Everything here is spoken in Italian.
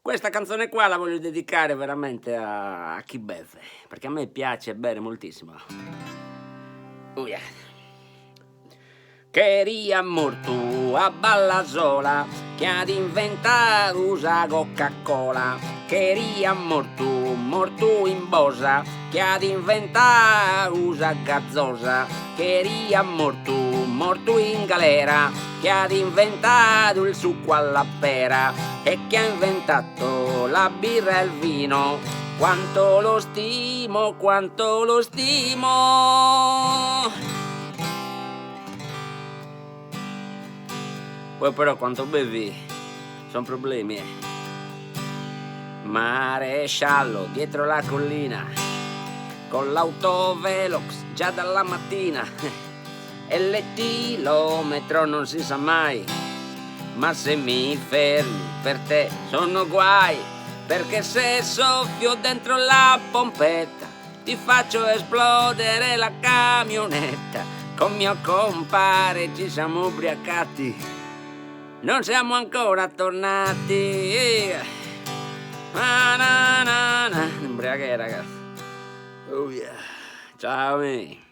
Questa canzone qua la voglio dedicare veramente a chi beve, perché a me piace bere moltissimo. Oh yeah. Queria amor tu a balla sola, che ad inventare usa Coca-Cola. Queria amor tu in bosa, che ad inventare usa gazzosa. Queria amor tu in galera, che ad inventato il succo alla pera e che ha inventato la birra e il vino. Quanto lo stimo, quanto lo stimo. Poi però quanto bevi sono problemi. Maresciallo dietro la collina, con l'autovelox già dalla mattina. E l'ettilometro non si sa mai, ma se mi fermi per te sono guai, perché se soffio dentro la pompetta ti faccio esplodere la camionetta. Con mio compare ci siamo ubriacati, non siamo ancora tornati. Na na na na. Ubriache ragazzi. Oh yeah. Ciao.